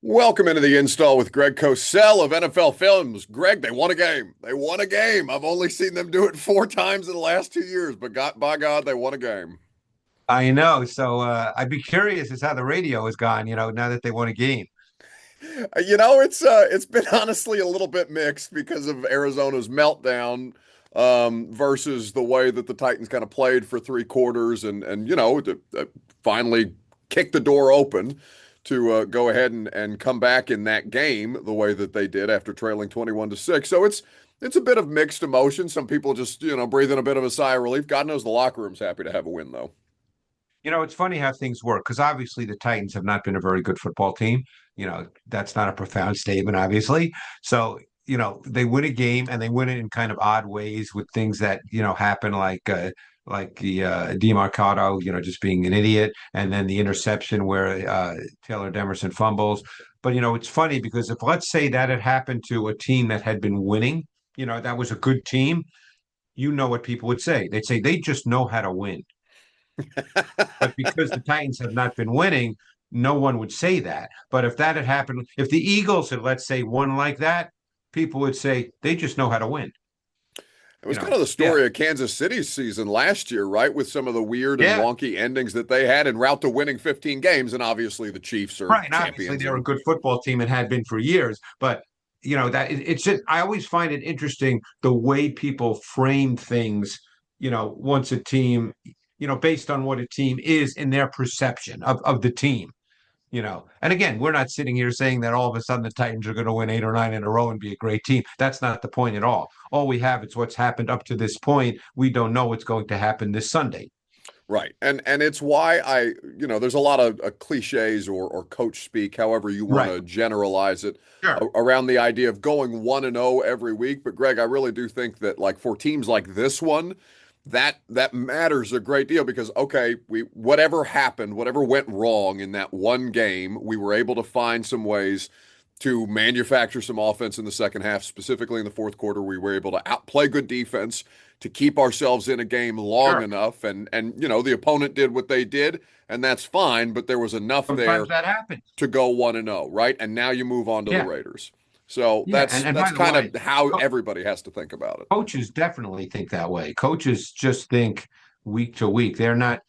Welcome into the install with Greg Cosell of NFL Films. Greg, they won a game. They won a game. I've only seen them do it 4 times in the last 2 years, but by God, they won a game. I know. So I'd be curious as how the radio has gone, now that they won a game. It's been honestly a little bit mixed because of Arizona's meltdown versus the way that the Titans kind of played for 3 quarters and finally kicked the door open to go ahead and come back in that game the way that they did after trailing 21-6. So it's a bit of mixed emotion. Some people just, breathing a bit of a sigh of relief. God knows the locker room's happy to have a win, though. It's funny how things work because obviously the Titans have not been a very good football team. That's not a profound statement, obviously. So, they win a game and they win it in kind of odd ways with things that, happen like the DeMarcado, just being an idiot, and then the interception where Taylor Demerson fumbles. But it's funny because if let's say that had happened to a team that had been winning, that was a good team, what people would say. They'd say they just know how to win. But because the Titans have not been winning, no one would say that. But if that had happened, if the Eagles had, let's say, won like that, people would say they just know how to win. It was kind of the Yeah, story of Kansas City's season last year, right? With some of the weird and yeah, wonky endings that they had en route to winning 15 games. And obviously the Chiefs are right. And obviously, champions. they're a And good football team and had been for years. But it's just I always find it interesting the way people frame things. Once a team, based on what a team is in their perception of the team. And again, we're not sitting here saying that all of a sudden the Titans are going to win 8 or 9 in a row and be a great team. That's not the point at all. All we have is what's happened up to this point. We don't know what's going to happen this Sunday. right. And it's why there's a lot of cliches or coach speak, however you want Right. to generalize it, Sure. around the idea of going 1-0 every week. But Greg, I really do think that like for teams like this one, that matters a great deal because okay, we whatever happened, whatever went wrong in that one game, we were able to find some ways to manufacture some offense in the second half, specifically in the fourth quarter. We were able to outplay good defense to keep ourselves in a game long Sure. enough, and the opponent did what they did, and that's fine. But there was enough Sometimes there that happens. to go 1-0, right? And now you move on to the Yeah. Raiders. So Yeah. that's And by that's the kind way, of how everybody has to think about it. coaches definitely think that way. Coaches just think week to week. They're not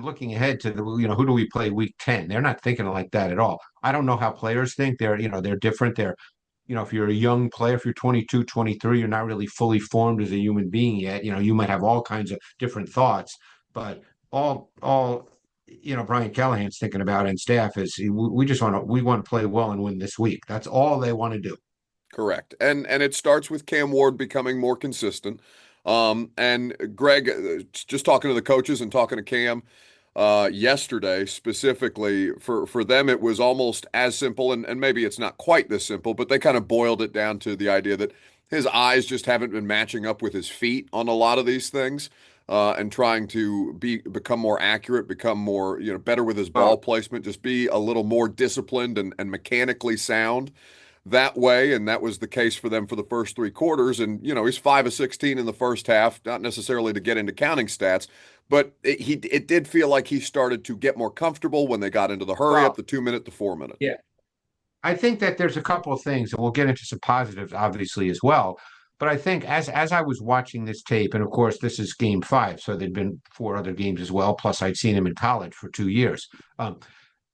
looking ahead to the, who do we play week 10? They're not thinking like that at all. I don't know how players think. They're different. If you're a young player, if you're 22, 23, you're not really fully formed as a human being yet. You might have all kinds of different thoughts, but all Brian Callahan's thinking about and staff is we want to play well and win this week. That's all they want to do. Correct. And it starts with Cam Ward becoming more consistent. And Greg, just talking to the coaches and talking to Cam yesterday specifically, for them it was almost as simple, and maybe it's not quite this simple, but they kind of boiled it down to the idea that his eyes just haven't been matching up with his feet on a lot of these things. And trying to become more accurate, become more, better with his ball Well, placement, just be a little more disciplined and mechanically sound that way, and that was the case for them for the first 3 quarters. And he's 5 of 16 in the first half, not necessarily to get into counting stats, but it did feel like he started to get more comfortable when they got into the hurry up, well, the 2 minute, the 4 minute. yeah. I think that there's a couple of things, and we'll get into some positives, obviously, as well. But I think as I was watching this tape, and of course this is game five, so there'd been 4 other games as well. Plus, I'd seen him in college for 2 years.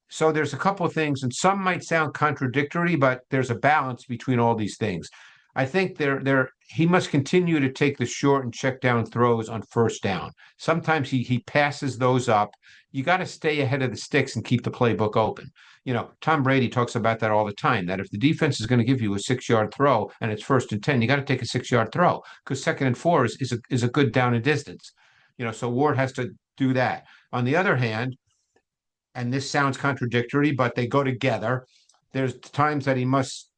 So there's a couple of things, and some might sound contradictory, but there's a balance between all these things. I think he must continue to take the short and check down throws on first down. Sometimes he passes those up. You got to stay ahead of the sticks and keep the playbook open. Tom Brady talks about that all the time, that if the defense is going to give you a 6 yard throw and it's 1st and 10, you got to take a 6 yard throw because 2nd and 4 is a good down and distance. So Ward has to do that. On the other hand, and this sounds contradictory, but they go together. There's times that he must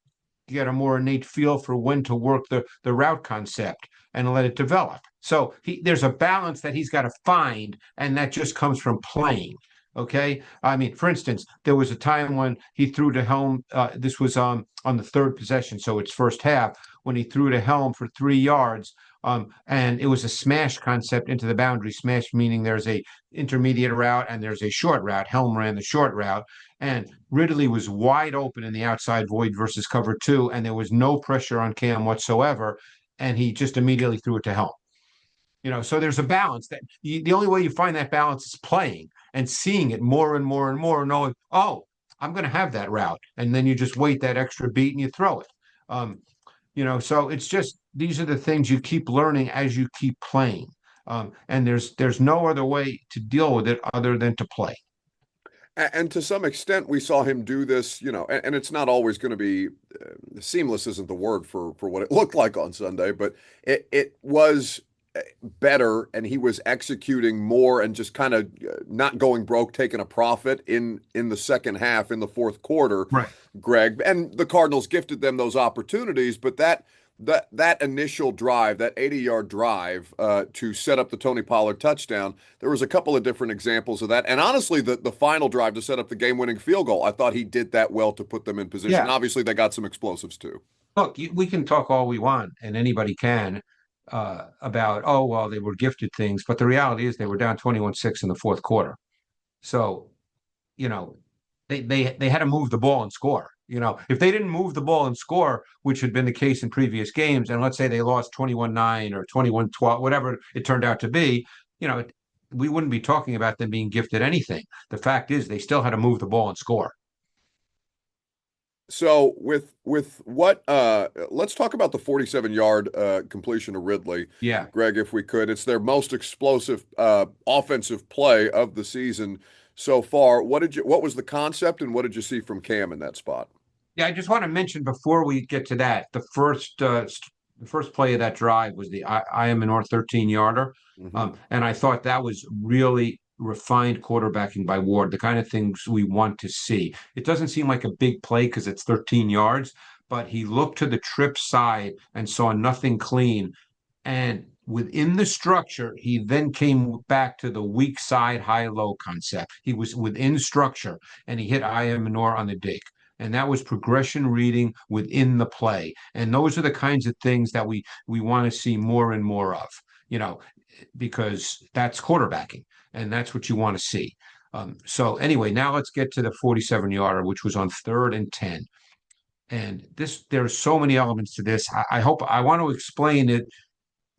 get a more innate feel for when to work the route concept and let it develop. So there's a balance that he's got to find, and that just comes from playing. Okay. I mean, for instance, there was a time when he threw to Helm. This was on the third possession, so it's first half, when he threw to Helm for 3 yards And it was a smash concept into the boundary. Smash meaning there's a intermediate route and there's a short route. Helm ran the short route, and Ridley was wide open in the outside void versus cover two, and there was no pressure on Cam whatsoever, and he just immediately threw it to Helm. So there's a balance the only way you find that balance is playing and seeing it more and more and more, knowing, oh, I'm going to have that route, and then you just wait that extra beat and you throw it. Um, so it's just these are the things you keep learning as you keep playing. And there's no other way to deal with it other than to play. And to some extent, we saw him do this, and it's not always going to be seamless, isn't the word for what it looked like on Sunday, but it was better, and he was executing more and just kind of not going broke, taking a profit in the second half, in the fourth quarter, Right. Greg. And the Cardinals gifted them those opportunities, but that initial drive, that 80-yard drive to set up the Tony Pollard touchdown, there was a couple of different examples of that. And honestly, the final drive to set up the game-winning field goal, I thought he did that well to put them in position. Yeah. Obviously, they got some explosives too. Look, we can talk all we want, and anybody can, about, oh, well, they were gifted things, but the reality is they were down 21-6 in the fourth quarter. So, you know, they had to move the ball and score. If they didn't move the ball and score, which had been the case in previous games, and let's say they lost 21-9 or 21-12, whatever it turned out to be, we wouldn't be talking about them being gifted anything. The fact is they still had to move the ball and score. So with what let's talk about the 47-yard completion to Ridley, Yeah. Greg, if we could. It's their most explosive offensive play of the season so far. What was the concept, and what did you see from Cam in that spot? Yeah, I just want to mention before we get to that, the first play of that drive was the I am a North 13-yarder. Hmm. And I thought that was really refined quarterbacking by Ward, the kind of things we want to see. It doesn't seem like a big play because it's 13 yards, but he looked to the trip side and saw nothing clean. And within the structure, he then came back to the weak side high low concept. He was within structure and he hit Aya Minor on the dig. And that was progression reading within the play. And those are the kinds of things that we want to see more and more of, you know, because that's quarterbacking and that's what you want to see. So anyway, now let's get to the 47-yarder, which was on 3rd and 10. And there's so many elements to this. I want to explain it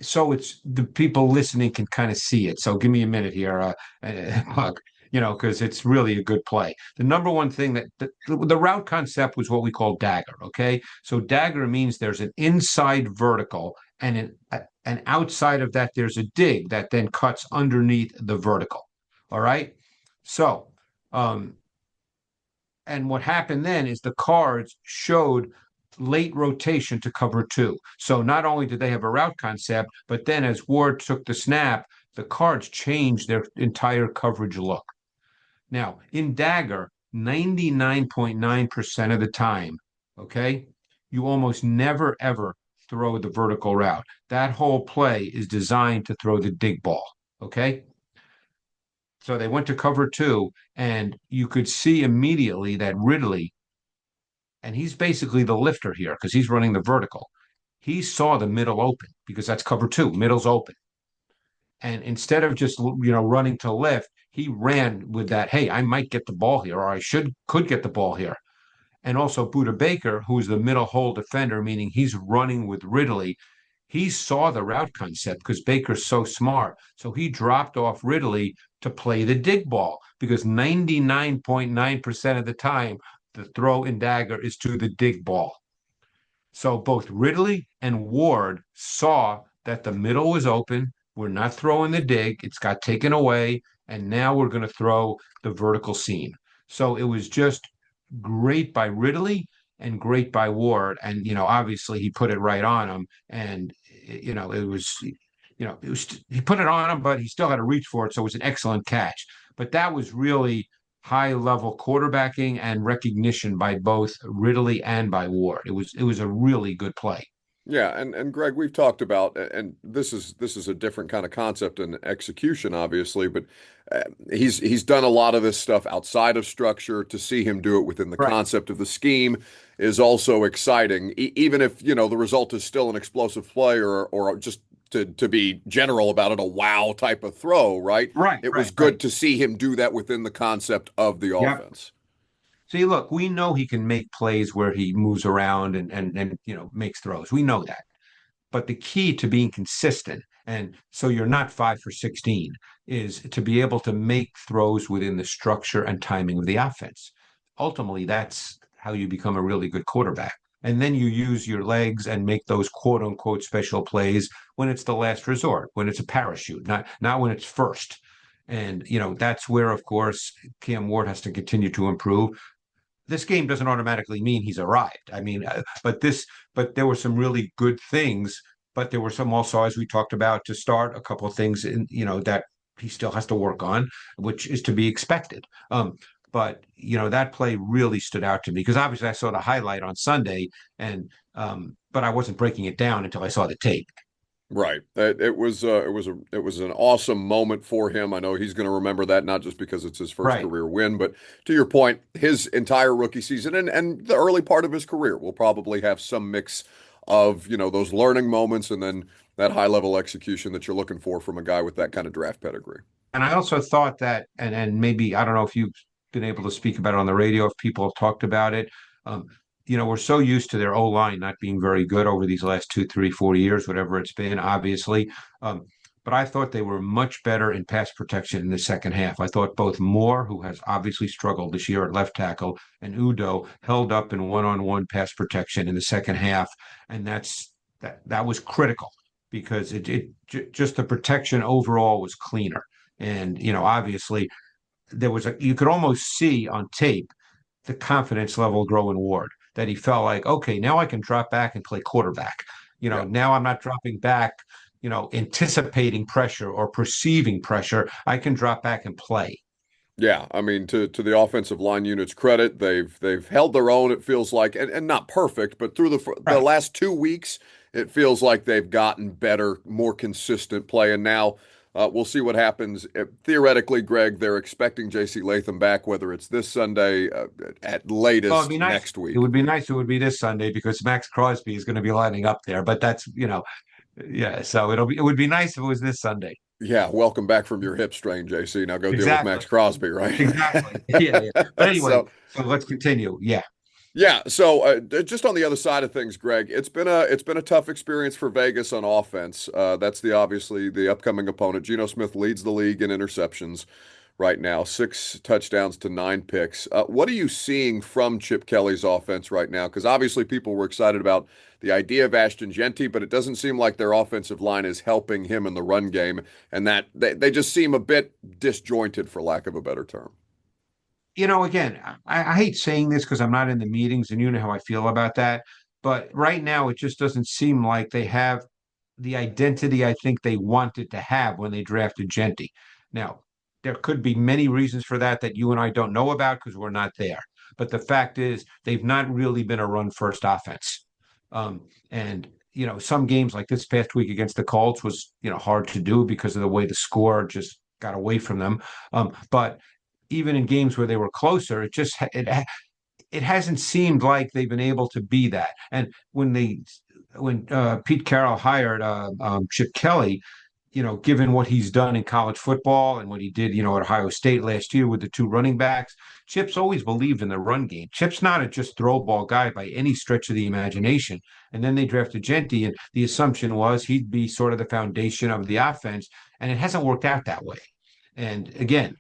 so it's the people listening can kind of see it. So give me a minute here, Huck, because it's really a good play. The number one thing that the route concept was what we call dagger. Okay. So dagger means there's an inside vertical and outside of that, there's a dig that then cuts underneath the vertical. All right. So, and what happened then is the cards showed late rotation to cover two. So not only did they have a route concept, but then as Ward took the snap, the cards changed their entire coverage look. Now, in Dagger, 99.9% of the time, okay, you almost never ever throw the vertical route. That whole play is designed to throw the dig ball, okay? So they went to cover two, and you could see immediately that Ridley, and he's basically the lifter here because he's running the vertical. He saw the middle open because that's cover two, middle's open. And instead of just running to lift, he ran with that, hey, I might get the ball here, or I could get the ball here. And also Buda Baker, who's the middle hole defender, meaning he's running with Ridley. He saw the route concept because Baker's so smart. So he dropped off Ridley to play the dig ball because 99.9% of the time, the throw in Dagger is to the dig ball. So both Ridley and Ward saw that the middle was open. We're not throwing the dig. It's got taken away. And now we're going to throw the vertical seam. So it was just great by Ridley and great by Ward. And, obviously he put it right on him. And, he put it on him, but he still had to reach for it. So it was an excellent catch. But that was really high level quarterbacking and recognition by both Ridley and by Ward. It was a really good play. Yeah, and Greg, we've talked about, and this is a different kind of concept and execution, obviously, but he's done a lot of this stuff outside of structure. To see him do it within the Right. concept of the scheme is also exciting, even if the result is still an explosive play or just to be general about it, a wow type of throw, right? Right, It right, was right. good to see him do that within the concept of the Yep. offense. See, look, we know he can make plays where he moves around and makes throws. We know that. But the key to being consistent, and so you're not 5 for 16, is to be able to make throws within the structure and timing of the offense. Ultimately, that's how you become a really good quarterback. And then you use your legs and make those quote unquote special plays when it's the last resort, when it's a parachute, not when it's first. And that's where, of course, Cam Ward has to continue to improve. This game doesn't automatically mean he's arrived. I mean, but there were some really good things, but there were some also, as we talked about to start, a couple of things that he still has to work on, which is to be expected. But that play really stood out to me because obviously I saw the highlight on Sunday, and but I wasn't breaking it down until I saw the tape. Right. It was an awesome moment for him. I know he's going to remember that not just because it's his first Right. career win, but to your point, his entire rookie season and the early part of his career will probably have some mix of, those learning moments and then that high level execution that you're looking for from a guy with that kind of draft pedigree. And I also thought that, and maybe I don't know if you've been able to speak about it on the radio, if people have talked about it. Um, we're so used to their O line not being very good over these last 2, 3, 4 years, whatever it's been, obviously. But I thought they were much better in pass protection in the second half. I thought both Moore, who has obviously struggled this year at left tackle, and Udo held up in one-on-one pass protection in the second half, and that was critical because just the protection overall was cleaner. And, obviously you could almost see on tape the confidence level grow in Ward that he felt like, okay, now I can drop back and play quarterback. Yeah. Now I'm not dropping back, anticipating pressure or perceiving pressure. I can drop back and play. Yeah, I mean, to the offensive line unit's credit, they've held their own. It feels like, and not perfect, but through the Right. last 2 weeks, it feels like they've gotten better, more consistent play. And now we'll see what happens. Theoretically, Greg, they're expecting J.C. Latham back, whether it's this Sunday, at Well, it'd be latest nice. next It week. would be nice. It would be this Sunday because Max Crosby is going to be lining up there. But that's, yeah. So it would be nice if it was this Sunday. Yeah, welcome back from your hip strain, J.C. Now go deal with Exactly. Max Crosby, right? Exactly. Yeah, yeah. But anyway, So so let's continue. Yeah. yeah, so just on the other side of things, Greg, it's been a tough experience for Vegas on offense. That's obviously the upcoming opponent. Geno Smith leads the league in interceptions right now, 6 touchdowns to 9 picks. What are you seeing from Chip Kelly's offense right now? Because obviously people were excited about the idea of Ashton Genty, but it doesn't seem like their offensive line is helping him in the run game, and that they just seem a bit disjointed, for lack of a better term. Again, I hate saying this because I'm not in the meetings and you know how I feel about that. But right now, it just doesn't seem like they have the identity I think they wanted to have when they drafted Genty. Now, there could be many reasons for that you and I don't know about because we're not there. But the fact is, they've not really been a run first offense. And some games like this past week against the Colts was hard to do because of the way the score just got away from them. But even in games where they were closer, it hasn't seemed like they've been able to be that. And when Pete Carroll hired Chip Kelly, given what he's done in college football and what he did, at Ohio State last year with the two running backs, Chip's always believed in the run game. Chip's not a just throw ball guy by any stretch of the imagination. And then they drafted Genty, and the assumption was he'd be sort of the foundation of the offense, and it hasn't worked out that way. And again,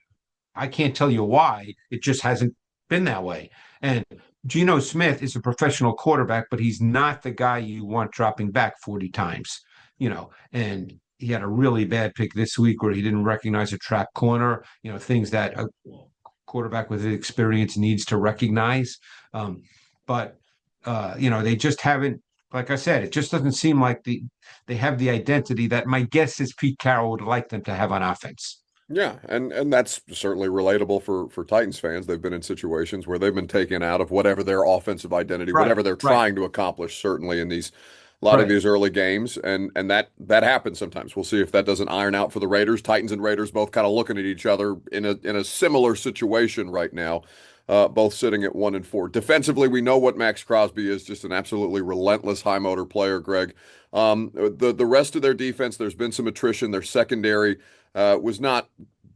I can't tell you why. It just hasn't been that way. And Geno Smith is a professional quarterback, but he's not the guy you want dropping back 40 times, and he had a really bad pick this week where he didn't recognize a trap corner, things that a quarterback with experience needs to recognize. But they just haven't, like I said, it just doesn't seem like they have the identity that my guess is Pete Carroll would like them to have on offense. Yeah, and that's certainly relatable for Titans fans. They've been in situations where they've been taken out of whatever their offensive identity, Right, whatever they're right, trying to accomplish, certainly in these a lot of right. these early games, and that happens sometimes. We'll see if that doesn't iron out for the Raiders. Titans and Raiders both kind of looking at each other in a similar situation right now. both sitting at 1-4. Defensively, we know what Max Crosby is, just an absolutely relentless high motor player, Greg. The rest of their defense, there's been some attrition. Their secondary was not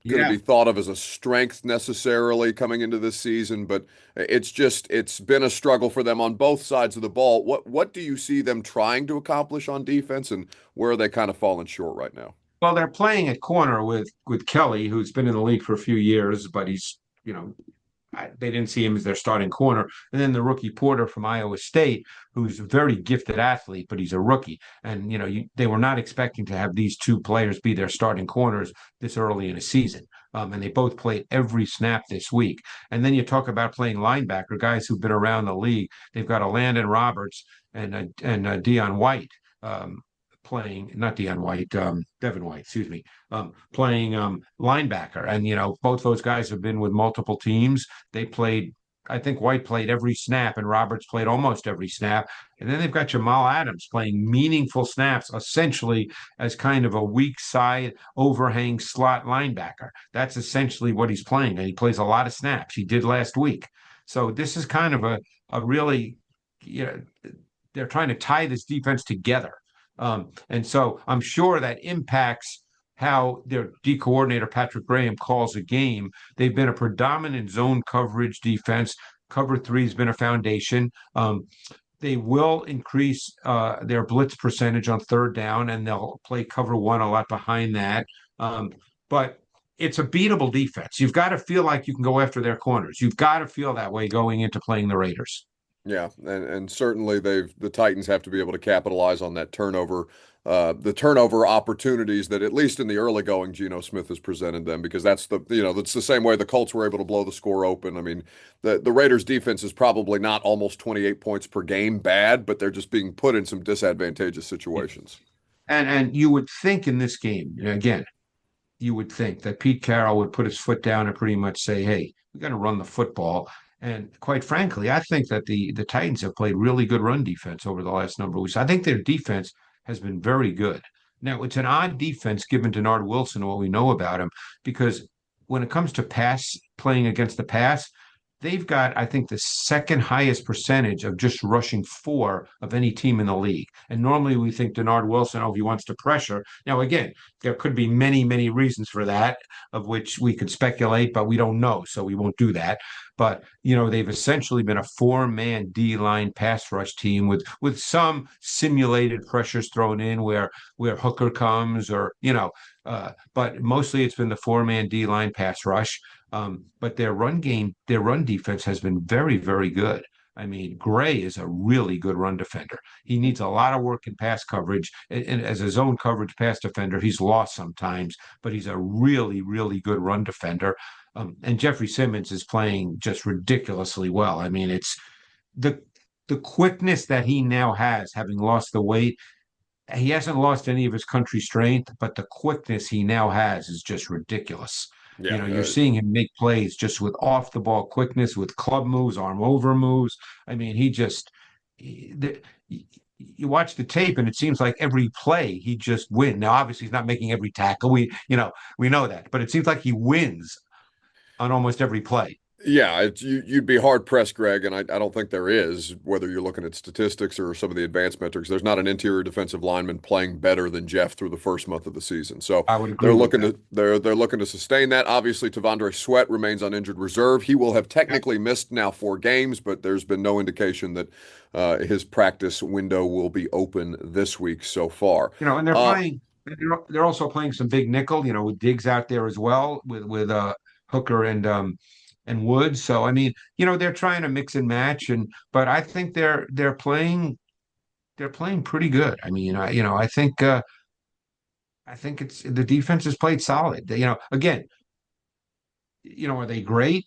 going to Yeah. be thought of as a strength necessarily coming into this season, but it's been a struggle for them on both sides of the ball. What do you see them trying to accomplish on defense, and where are they kind of falling short right now? Well, they're playing at corner with Kelly, who's been in the league for a few years, but he's, they didn't see him as their starting corner. And then the rookie Porter from Iowa State, who's a very gifted athlete, but he's a rookie. And they were not expecting to have these two players be their starting corners this early in a season. And they both played every snap this week. And then you talk about playing linebacker, guys who've been around the league. They've got a Landon Roberts and Dion White. Playing not Dion White, Devin White, excuse me, playing linebacker. And, both those guys have been with multiple teams. They played, I think White played every snap and Roberts played almost every snap. And then they've got Jamal Adams playing meaningful snaps, essentially as kind of a weak side overhang slot linebacker. That's essentially what he's playing. And he plays a lot of snaps. He did last week. So this is kind of a really, you know, they're trying to tie this defense together. And so I'm sure that impacts how their D coordinator, Patrick Graham, calls a game. They've been a predominant zone coverage defense. Cover three has been a foundation. They will increase their blitz percentage on third down, and they'll play cover one a lot behind that. But it's a beatable defense. You've got to feel like you can go after their corners. You've got to feel that way going into playing the Raiders. Yeah, and certainly the Titans have to be able to capitalize on that turnover, the turnover opportunities that at least in the early going Geno Smith has presented them, because that's the same way the Colts were able to blow the score open. I mean, the Raiders defense is probably not almost 28 points per game bad, but they're just being put in some disadvantageous situations. And you would think in this game, again, you would think that Pete Carroll would put his foot down and pretty much say, "Hey, we got to run the football." And quite frankly, I think that the Titans have played really good run defense over the last number of weeks. I think their defense has been very good. Now, it's an odd defense given to Nard Wilson and what we know about him, because when it comes to pass playing against the pass, they've got, I think, the second highest percentage of just rushing four of any team in the league. And normally we think Denard Wilson, he wants to pressure. Now, again, there could be many, many reasons for that, of which we could speculate, but we don't know, so we won't do that. But they've essentially been a four-man D-line pass rush team with some simulated pressures thrown in where Hooker comes, or but mostly it's been the four-man D-line pass rush. But their run game, their run defense has been very, very good. I mean, Gray is a really good run defender. He needs a lot of work in pass coverage. And as a zone coverage pass defender, he's lost sometimes, but he's a really, really good run defender. And Jeffrey Simmons is playing just ridiculously well. I mean, it's the the quickness that he now has, having lost the weight. He hasn't lost any of his country strength, but the quickness he now has is just ridiculous. Yeah, You're seeing him make plays just with off the ball quickness, with club moves, arm over moves. I mean, you watch the tape and it seems like every play he just wins. Now, obviously, he's not making every tackle. We know that, but it seems like he wins on almost every play. Yeah, you'd be hard pressed, Greg, and I don't think there is, whether you're looking at statistics or some of the advanced metrics. There's not an interior defensive lineman playing better than Jeff through the first month of the season. So I would agree with that. they're looking to sustain that. Obviously, Tavondre Sweat remains on injured reserve. He will have technically missed now 4 games, but there's been no indication that his practice window will be open this week so far. And they're playing. They're also playing some big nickel. With Diggs out there as well, with Hooker and Woods. So I mean, they're trying to mix and match, but I think they're playing pretty good. I mean, I think it's the defense has played solid. Again, are they great?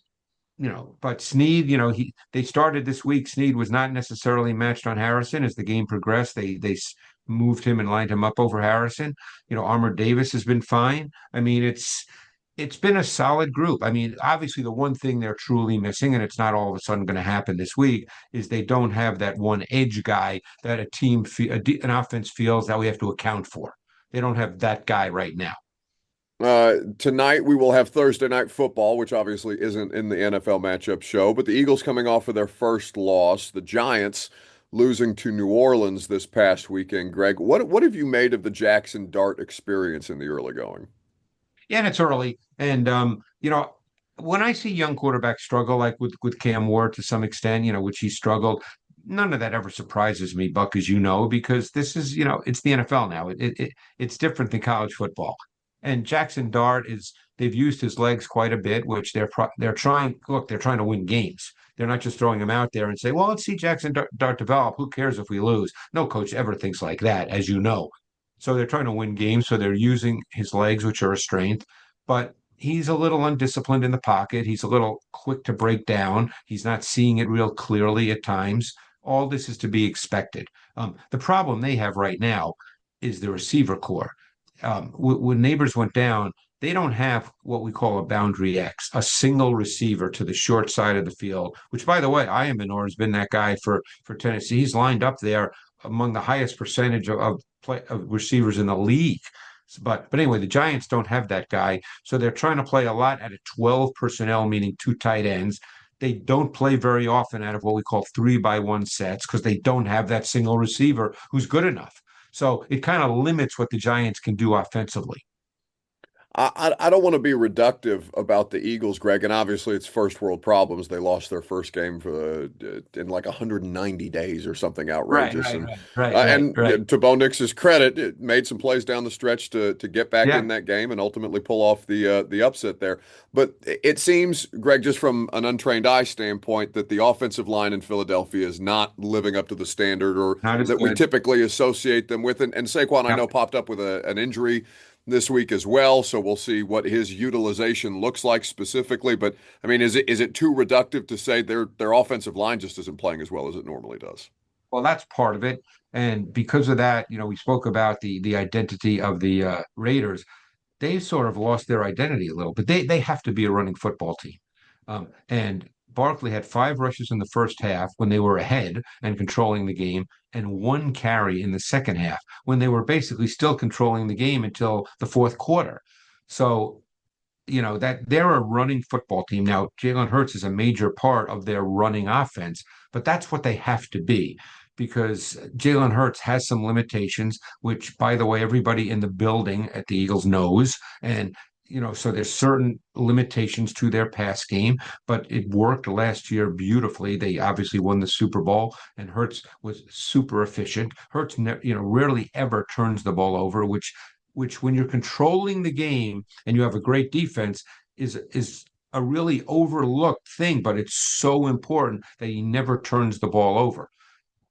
But Sneed, they started this week. Sneed was not necessarily matched on Harrison. As the game progressed, they moved him and lined him up over Harrison. Armour Davis has been fine. I mean, it's been a solid group. I mean, obviously, the one thing they're truly missing, and it's not all of a sudden going to happen this week, is they don't have that one edge guy that an offense feels that we have to account for. They don't have that guy right now. Tonight we will have Thursday night football, which obviously isn't in the NFL matchup show, but the Eagles coming off of their first loss, the Giants losing to New Orleans this past weekend. Greg, what have you made of the Jackson Dart experience in the early going? Yeah, and it's early. And when I see young quarterbacks struggle, like with Cam Ward to some extent, which he struggled, none of that ever surprises me, Buck, as you know, because this is, it's the NFL now. It's different than college football. And Jackson Dart they've used his legs quite a bit, which they're trying. Look, they're trying to win games. They're not just throwing him out there and say, well, let's see Dart develop. Who cares if we lose? No coach ever thinks like that, as you know. So they're trying to win games. So they're using his legs, which are a strength, but he's a little undisciplined in the pocket. He's a little quick to break down. He's not seeing it real clearly at times. All this is to be expected. The problem they have right now is the receiver core. When Neighbors went down, they don't have what we call a boundary X, a single receiver to the short side of the field, which, by the way, Iambenor has been that guy for Tennessee. He's lined up there among the highest percentage of receivers in the league. But anyway, the Giants don't have that guy, so they're trying to play a lot at a 12 personnel, meaning two tight ends. They don't play very often out of what we call 3-by-1 sets because they don't have that single receiver who's good enough. So it kind of limits what the Giants can do offensively. I don't want to be reductive about the Eagles, Greg, and obviously it's first world problems. They lost their first game in like 190 days or something Right, outrageous, right, and right, right, right, right. to Bo Nix's credit, it made some plays down the stretch to get back Yeah. in that game and ultimately pull off the upset there. But it seems, Greg, just from an untrained eye standpoint, that the offensive line in Philadelphia is not living up to the standard or Not as that we good. typically associate them with. And Saquon, I Yeah. know, popped up with an injury this week as well, so we'll see what his utilization looks like specifically. But I mean, is it too reductive to say their offensive line just isn't playing as well as it normally does? Well, that's part of it. And because of that, we spoke about the identity of the Raiders. They sort of lost their identity a little, but they have to be a running football team. And Barkley had 5 rushes in the first half when they were ahead and controlling the game, and 1 carry in the second half when they were basically still controlling the game until the fourth quarter. So that they're a running football team. Now, Jalen Hurts is a major part of their running offense, but that's what they have to be because Jalen Hurts has some limitations, which, by the way, everybody in the building at the Eagles knows. And so there's certain limitations to their pass game, but it worked last year beautifully. They obviously won the Super Bowl, and Hurts was super efficient. Hurts, rarely ever turns the ball over, which when you're controlling the game and you have a great defense is a really overlooked thing, but it's so important that he never turns the ball over.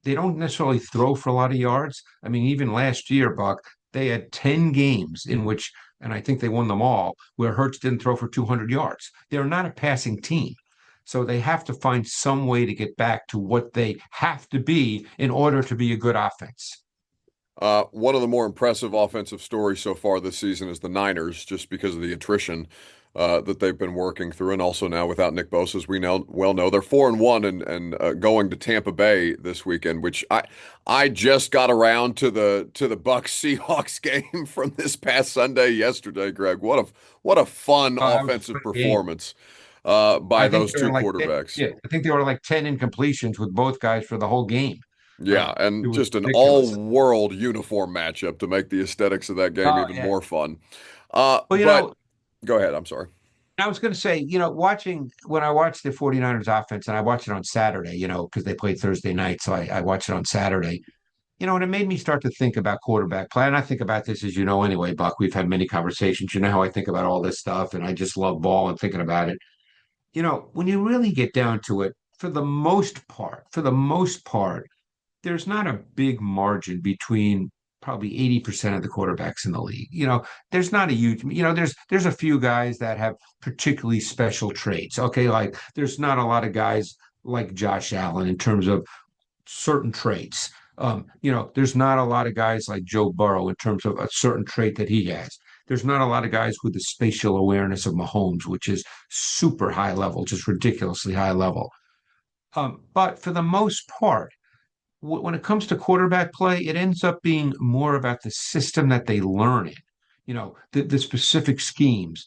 They don't necessarily throw for a lot of yards. I mean, even last year, Buck, they had 10 games in which, and I think they won them all, where Hurts didn't throw for 200 yards. They're not a passing team. So they have to find some way to get back to what they have to be in order to be a good offense. One of the more impressive offensive stories so far this season is the Niners, just because of the attrition that they've been working through, and also now without Nick Bosa, as we now well know, they're 4-1 and going to Tampa Bay this weekend, which I just got around to the Bucks Seahawks game from this past Sunday yesterday. Greg, what a fun That was a offensive great game. performance by I think those they were two like 10, quarterbacks. yeah, I think they were like 10 incompletions with both guys for the whole game. Yeah, It and was just an ridiculous. all-world uniform matchup to make the aesthetics of that game Oh even yeah. more fun. Well, But go ahead, I'm sorry. I was going to say, watching when I watched the 49ers offense and I watched it on Saturday, because they played Thursday night, so I watched it on Saturday. And it made me start to think about quarterback play. And I think about this, as you know, anyway, Buck. We've had many conversations. You know how I think about all this stuff, and I just love ball and thinking about it. When you really get down to it, for the most part, there's not a big margin between probably 80% of the quarterbacks in the league. There's not a huge, there's a few guys that have particularly special traits. Okay, like there's not a lot of guys like Josh Allen in terms of certain traits. There's not a lot of guys like Joe Burrow in terms of a certain trait that he has. There's not a lot of guys with the spatial awareness of Mahomes, which is super high level, just ridiculously high level. But for the most part, when it comes to quarterback play, it ends up being more about the system that they learn in. the specific schemes,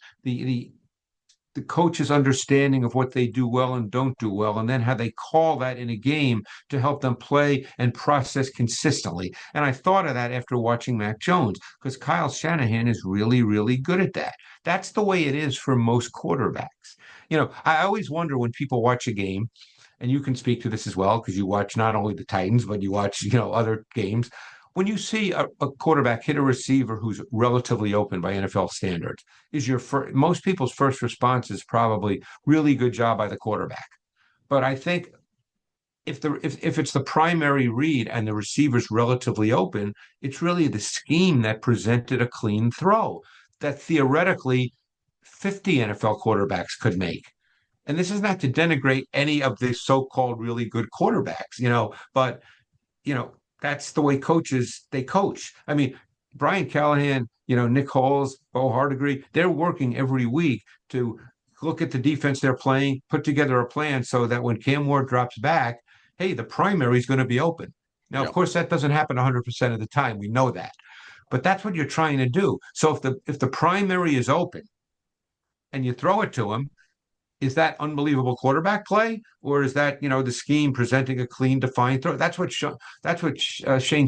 the coach's understanding of what they do well and don't do well, and then how they call that in a game to help them play and process consistently. And I thought of that after watching Mac Jones, because Kyle Shanahan is really, really good at that. That's the way it is for most quarterbacks. I always wonder when people watch a game, and you can speak to this as well, because you watch not only the Titans, but you watch, other games. When you see a quarterback hit a receiver who's relatively open by NFL standards, most people's first response is probably really good job by the quarterback. But I think if it's the primary read and the receiver's relatively open, it's really the scheme that presented a clean throw that theoretically 50 NFL quarterbacks could make. And this is not to denigrate any of the so-called really good quarterbacks, but you know, that's the way coaches they coach. I mean, Brian Callahan, Nick Foles, Bo Hardigree, they're working every week to look at the defense they're playing, put together a plan so that when Cam Ward drops back, hey, the primary is going to be open. Now, of Yeah. course, that doesn't happen 100% of the time. We know that. But that's what you're trying to do. So if the primary is open and you throw it to him, is that unbelievable quarterback play, or is that the scheme presenting a clean, defined throw? That's what Shane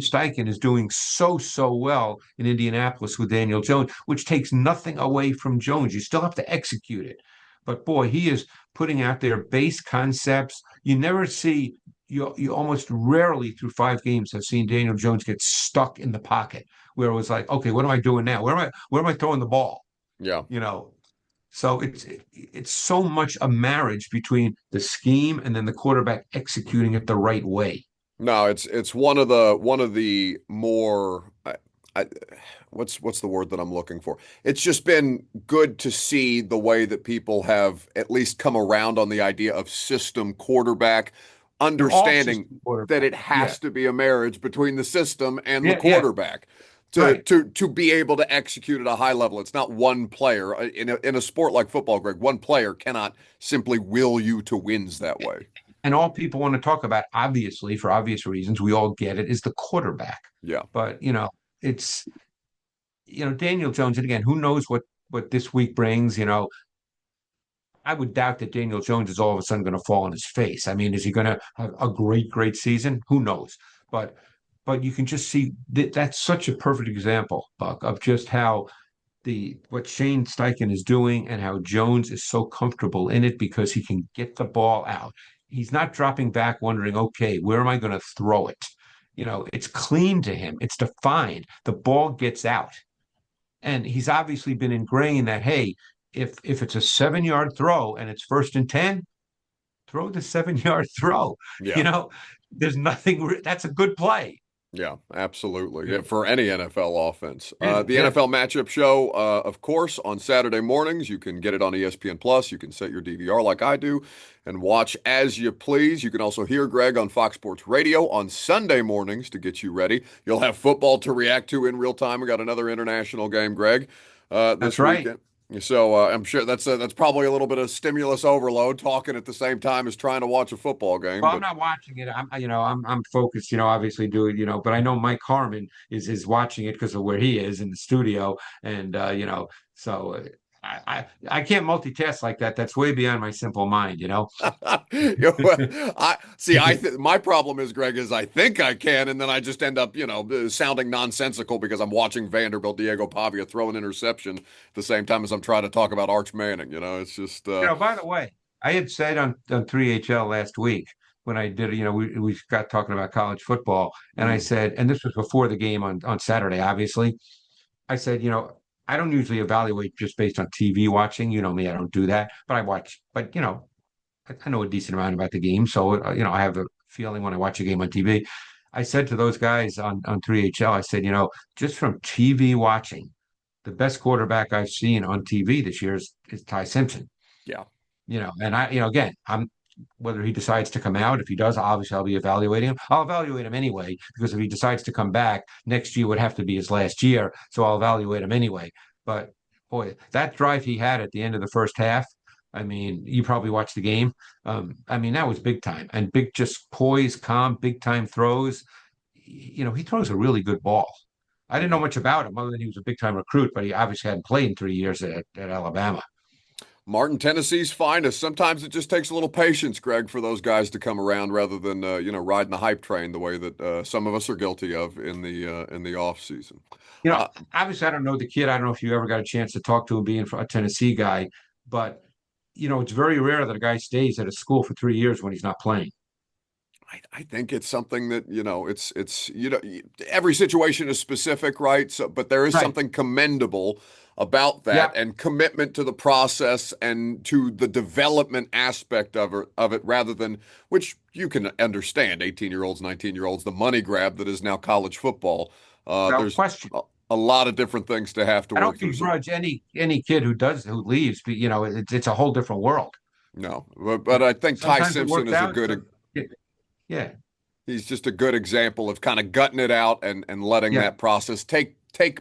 Steichen is doing so well in Indianapolis with Daniel Jones, which takes nothing away from Jones. You still have to execute it, but boy, he is putting out there base concepts. You almost rarely through 5 games have seen Daniel Jones get stuck in the pocket where it was like, okay, what am I doing now? Where am I throwing the ball? Yeah. You know, so it's so much a marriage between the scheme and then the quarterback executing it the right way. No, it's one of the more I, what's the word that I'm looking for? It's just been good to see the way that people have at least come around on the idea of system quarterback, They're all understanding system that quarterbacks. it Yeah, has to be a marriage between the system and the yeah, quarterback to right. to be able to execute at a high level. It's not one player in a sport like football, Greg. One player cannot simply will you to wins that way. And all people want to talk about, obviously, for obvious reasons, we all get it, is the quarterback. Yeah. But it's Daniel Jones, and again, who knows what this week brings? I would doubt that Daniel Jones is all of a sudden going to fall on his face. I mean, is he going to have a great season? Who knows? But but you can just see that's such a perfect example, Buck, of just how the what Shane Steichen is doing and how Jones is so comfortable in it because he can get the ball out. He's not dropping back wondering, okay, where am I going to throw it? It's clean to him. It's defined. The ball gets out. And he's obviously been ingrained that, hey, if it's a 7-yard throw and it's 1st and 10, throw the 7-yard throw. You Yeah. know, there's nothing that's a good play. Yeah, absolutely. Yeah. Yeah, for any NFL offense. Yeah. The Yeah. NFL matchup show, of course, on Saturday mornings. You can get it on ESPN Plus. You can set your DVR like I do and watch as you please. You can also hear Greg on Fox Sports Radio on Sunday mornings to get you ready. You'll have football to react to in real time. We got another international game, Greg, That's this right. weekend. So I'm sure that's probably a little bit of stimulus overload, talking at the same time as trying to watch a football game. Well, I'm But not watching it. I'm focused, obviously doing, but I know Mike Harmon is watching it because of where he is in the studio. And so I can't multitask like that. That's way beyond my simple mind. Well, I see. My problem is, Greg, is I think I can, and then I just end up, sounding nonsensical because I'm watching Vanderbilt Diego Pavia throw an interception at the same time as I'm trying to talk about Arch Manning. It's just By the way, I had said on 3HL last week when I did, we got talking about college football, and I mm, said, and this was before the game on Saturday, obviously. I said, I don't usually evaluate just based on TV watching. You know me, I don't do that, but I watch. But I know a decent amount about the game, so I have a feeling when I watch a game on TV. I said to those guys on 3HL, I said, just from TV watching, the best quarterback I've seen on TV this year is Ty Simpson. yeah, And again, I'm whether he decides to come out. If he does, obviously I'll be evaluating him. I'll evaluate him anyway, because if he decides to come back, next year would have to be his last year. So I'll evaluate him anyway. But boy, that drive he had at the end of the first half, I mean, you probably watched the game. I mean, that was big time and just poise, calm, big time throws. He throws a really good ball. I didn't know much about him other than he was a big time recruit, but he obviously hadn't played in 3 years at Alabama. Martin, Tennessee's finest. Sometimes it just takes a little patience, Greg, for those guys to come around rather than riding the hype train the way that some of us are guilty of in the off season. Uh, Obviously, I don't know the kid. I don't know if you ever got a chance to talk to him being a Tennessee guy, but it's very rare that a guy stays at a school for 3 years when he's not playing. I think it's something that, every situation is specific, right? So, but there is Right. something commendable about that Yeah. and commitment to the process and to the development aspect of it rather than, which you can understand, 18-year-olds, 19-year-olds, the money grab that is now college football. Without There's question. a lot of different things to have to I work don't through. So, begrudge any kid who leaves, but it's a whole different world. no, but I think Ty Sometimes it Simpson works is a out. good Yeah, he's just a good example of kind of gutting it out and letting yeah. that process take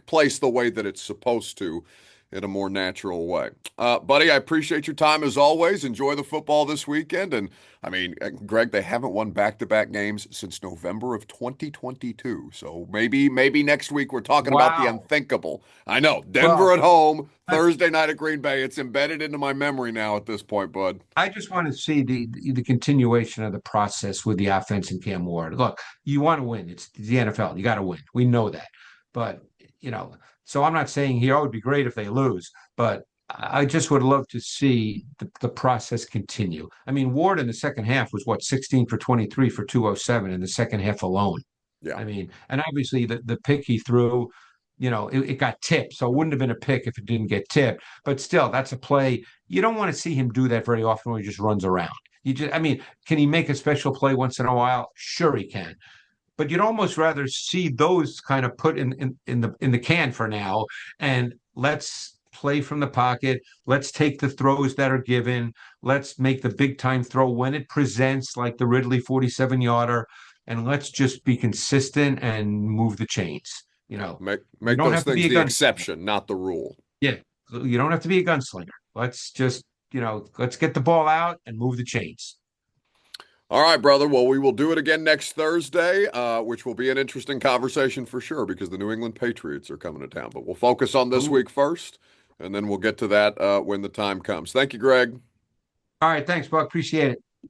place the way that it's supposed to in a more natural way. Buddy, I appreciate your time as always. Enjoy the football this weekend. And I mean, Greg, they haven't won back-to-back games since November of 2022. So maybe next week we're talking about the Wow. unthinkable. I know, Denver Well, at home, I, Thursday night at Green Bay. It's embedded into my memory now at this point, bud. I just want to see the continuation of the process with the offense and Cam Ward. Look, you want to win. It's the NFL. You got to win. We know that. But, you know, so I'm not saying here, oh, it'd be great if they lose, but I just would love to see the process continue. I mean, Ward in the second half was what, 16 for 23 for 207 in the second half alone. Yeah. I mean, and obviously the pick he threw, it got tipped. So it wouldn't have been a pick if it didn't get tipped. But still, that's a play. You don't want to see him do that very often where he just runs around. I mean, can he make a special play once in a while? Sure, he can. But you'd almost rather see those kind of put in the can for now, and let's play from the pocket. Let's take the throws that are given. Let's make the big time throw when it presents, like the Ridley 47-yarder, and let's just be consistent and move the chains. Yeah. You Make don't those have to be things a the gunslinger. exception, not the rule. Yeah, you don't have to be a gunslinger. Let's just, let's get the ball out and move the chains. All right, brother. Well, we will do it again next Thursday, which will be an interesting conversation for sure because the New England Patriots are coming to town. But we'll focus on this Ooh. week first, and then we'll get to that when the time comes. Thank you, Greg. All right, thanks, Buck. Appreciate it.